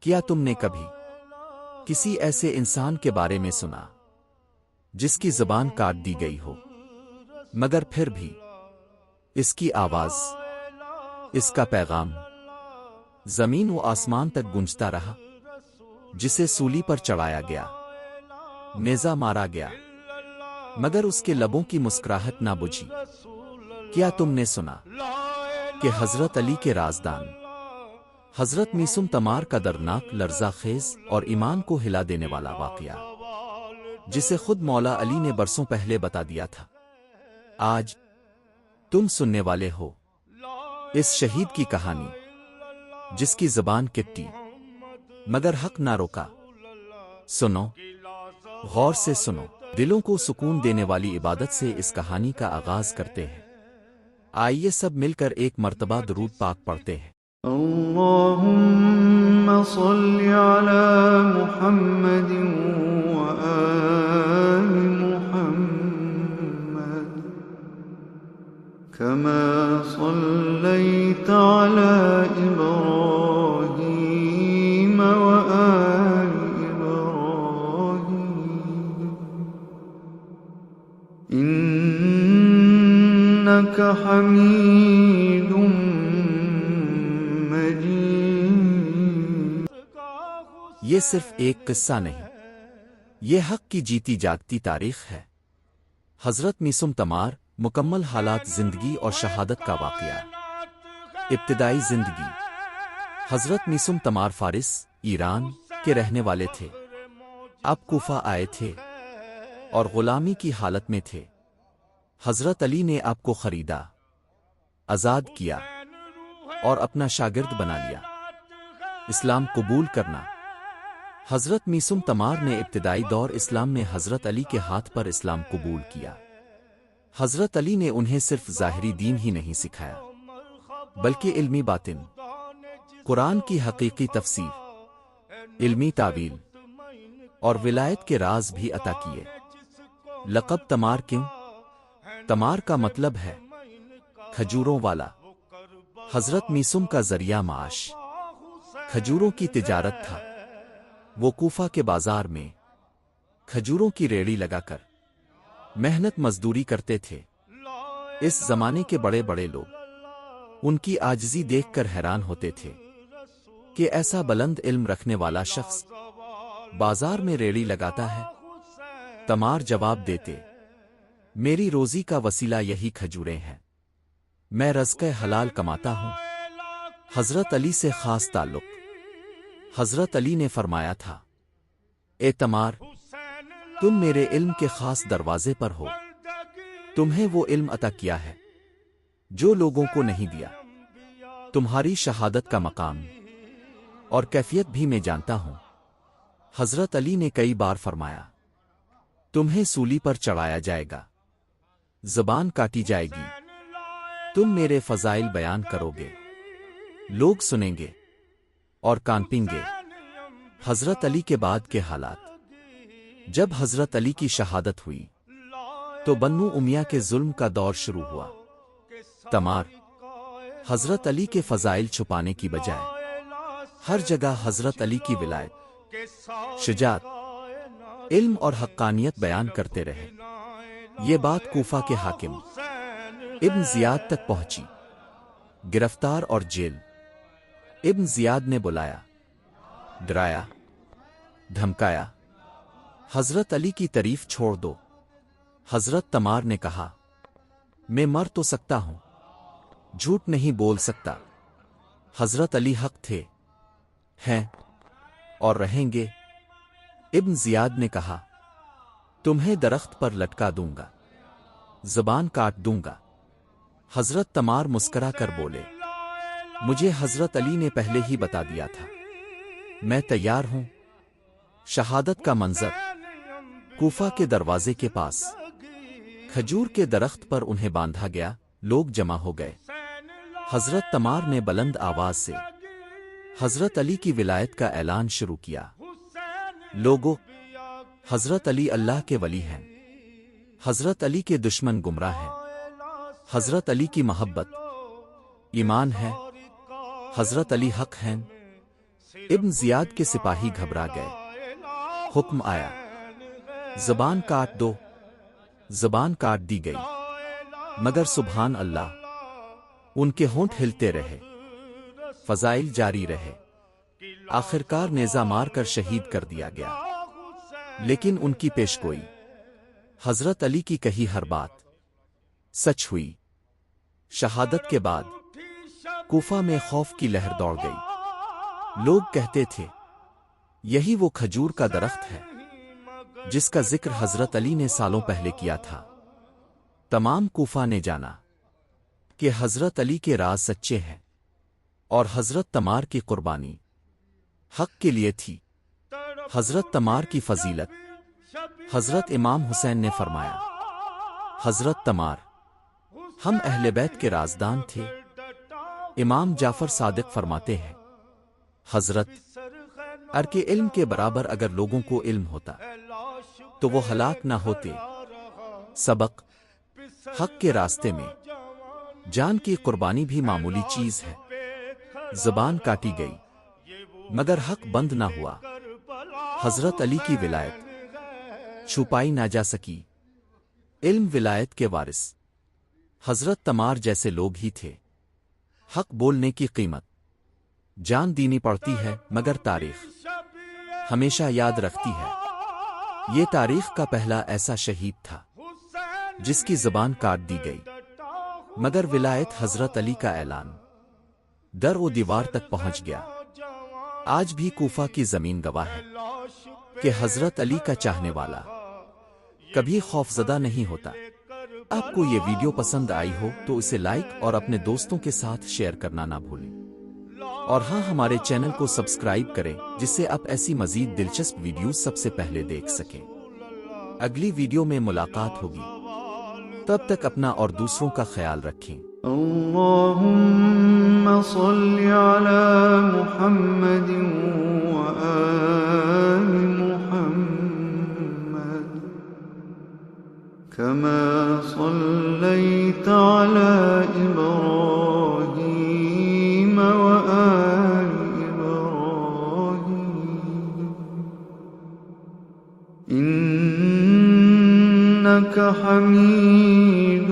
کیا تم نے کبھی کسی ایسے انسان کے بارے میں سنا جس کی زبان کاٹ دی گئی ہو، مگر پھر بھی اس کی آواز، اس کا پیغام زمین و آسمان تک گونجتا رہا؟ جسے سولی پر چڑھایا گیا، نیزہ مارا گیا، مگر اس کے لبوں کی مسکراہٹ نہ بجھی۔ کیا تم نے سنا کہ حضرت علی کے رازدان حضرت میسم تمار کا دردناک لرزہ خیز اور ایمان کو ہلا دینے والا واقعہ، جسے خود مولا علی نے برسوں پہلے بتا دیا تھا، آج تم سننے والے ہو اس شہید کی کہانی، جس کی زبان کٹی مگر حق نہ روکا۔ سنو، غور سے سنو، دلوں کو سکون دینے والی عبادت سے اس کہانی کا آغاز کرتے ہیں۔ آئیے سب مل کر ایک مرتبہ درود پاک پڑھتے ہیں۔ اللهم صل على محمد وآل محمد كما صليت على إبراهيم وآل إبراهيم إنك حميد یہ صرف ایک قصہ نہیں، یہ حق کی جیتی جاگتی تاریخ ہے۔ حضرت میسم تمار مکمل حالات زندگی اور شہادت کا واقعہ۔ ابتدائی زندگی۔ حضرت میسم تمار فارس، ایران کے رہنے والے تھے۔ اب کوفہ آئے تھے اور غلامی کی حالت میں تھے۔ حضرت علی نے آپ کو خریدا، آزاد کیا اور اپنا شاگرد بنا لیا۔ اسلام قبول کرنا۔ حضرت میسم تمار نے ابتدائی دور اسلام میں حضرت علی کے ہاتھ پر اسلام قبول کیا۔ حضرت علی نے انہیں صرف ظاہری دین ہی نہیں سکھایا، بلکہ علمی باطن، قرآن کی حقیقی تفسیر، علمی تعویل اور ولایت کے راز بھی عطا کیے۔ لقب تمار کیوں؟ تمار کا مطلب ہے کھجوروں والا۔ حضرت میسم کا ذریعہ معاش کھجوروں کی تجارت تھا۔ وہ کوفہ کے بازار میں کھجوروں کی ریڑھی لگا کر محنت مزدوری کرتے تھے۔ اس زمانے کے بڑے بڑے لوگ ان کی عاجزی دیکھ کر حیران ہوتے تھے کہ ایسا بلند علم رکھنے والا شخص بازار میں ریڑھی لگاتا ہے۔ تمار جواب دیتے، میری روزی کا وسیلہ یہی کھجوریں ہیں، میں رزق حلال کماتا ہوں۔ حضرت علی سے خاص تعلق۔ حضرت علی نے فرمایا تھا، اے تمار، تم میرے علم کے خاص دروازے پر ہو۔ تمہیں وہ علم عطا کیا ہے جو لوگوں کو نہیں دیا۔ تمہاری شہادت کا مقام اور کیفیت بھی میں جانتا ہوں۔ حضرت علی نے کئی بار فرمایا، تمہیں سولی پر چڑھایا جائے گا، زبان کاٹی جائے گی، تم میرے فضائل بیان کرو گے، لوگ سنیں گے اور کانپیں گے۔ حضرت علی کے بعد کے حالات۔ جب حضرت علی کی شہادت ہوئی تو بنو امیہ کے ظلم کا دور شروع ہوا۔ تمار حضرت علی کے فضائل چھپانے کی بجائے ہر جگہ حضرت علی کی ولایت، شجاعت، علم اور حقانیت بیان کرتے رہے۔ یہ بات کوفہ کے حاکم ابن زیاد تک پہنچی۔ گرفتار اور جیل۔ ابن زیاد نے بلایا، ڈرایا، دھمکایا، حضرت علی کی تعریف چھوڑ دو۔ حضرت تمار نے کہا، میں مر تو سکتا ہوں، جھوٹ نہیں بول سکتا۔ حضرت علی حق تھے، ہیں اور رہیں گے۔ ابن زیاد نے کہا، تمہیں درخت پر لٹکا دوں گا، زبان کاٹ دوں گا۔ حضرت تمار مسکرا کر بولے، مجھے حضرت علی نے پہلے ہی بتا دیا تھا، میں تیار ہوں۔ شہادت کا منظر۔ کوفہ کے دروازے کے پاس کھجور کے درخت پر انہیں باندھا گیا، لوگ جمع ہو گئے۔ حضرت تمار نے بلند آواز سے حضرت علی کی ولایت کا اعلان شروع کیا۔ لوگو، حضرت علی اللہ کے ولی ہیں، حضرت علی کے دشمن گمراہ ہیں، حضرت علی کی محبت ایمان ہے، حضرت علی حق ہیں، ابن زیاد کے سپاہی گھبرا گئے۔ حکم آیا، زبان کاٹ دو۔ زبان کاٹ دی گئی، مگر سبحان اللہ، ان کے ہونٹ ہلتے رہے، فضائل جاری رہے۔ آخرکار نیزہ مار کر شہید کر دیا گیا، لیکن ان کی پیشگوئی، حضرت علی کی کہی ہر بات سچ ہوئی۔ شہادت کے بعد کوفہ میں خوف کی لہر دوڑ گئی۔ لوگ کہتے تھے، یہی وہ کھجور کا درخت ہے جس کا ذکر حضرت علی نے سالوں پہلے کیا تھا۔ تمام کوفہ نے جانا کہ حضرت علی کے راز سچے ہیں، اور حضرت تمار کی قربانی حق کے لیے تھی۔ حضرت تمار کی فضیلت حضرت امام حسین نے فرمایا، حضرت تمار ہم اہل بیت کے رازدان تھے۔ امام جعفر صادق فرماتے ہیں، حضرت کے علم کے برابر اگر لوگوں کو علم ہوتا تو وہ ہلاک نہ ہوتے۔ سبق، حق کے راستے میں جان کی قربانی بھی معمولی چیز ہے۔ زبان کاٹی گئی، مگر حق بند نہ ہوا۔ حضرت علی کی ولایت چھپائی نہ جا سکی۔ علم ولایت کے وارث حضرت تمار جیسے لوگ ہی تھے۔ حق بولنے کی قیمت جان دینی پڑتی ہے، مگر تاریخ ہمیشہ یاد رکھتی ہے۔ یہ تاریخ کا پہلا ایسا شہید تھا جس کی زبان کاٹ دی گئی، مگر ولایت حضرت علی کا اعلان در و دیوار تک پہنچ گیا۔ آج بھی کوفہ کی زمین گواہ ہے کہ حضرت علی کا چاہنے والا کبھی خوفزدہ نہیں ہوتا۔ آپ کو یہ ویڈیو پسند آئی ہو تو اسے لائک اور اپنے دوستوں کے ساتھ شیئر کرنا نہ بھولیں، اور ہاں، ہمارے چینل کو سبسکرائب کریں جس سے آپ ایسی مزید دلچسپ ویڈیوز سب سے پہلے دیکھ سکیں۔ اگلی ویڈیو میں ملاقات ہوگی، تب تک اپنا اور دوسروں کا خیال رکھیں۔ اللهم صل على محمد وآل محمد كما صليت على إبراهيم وآل إبراهيم إنك حميد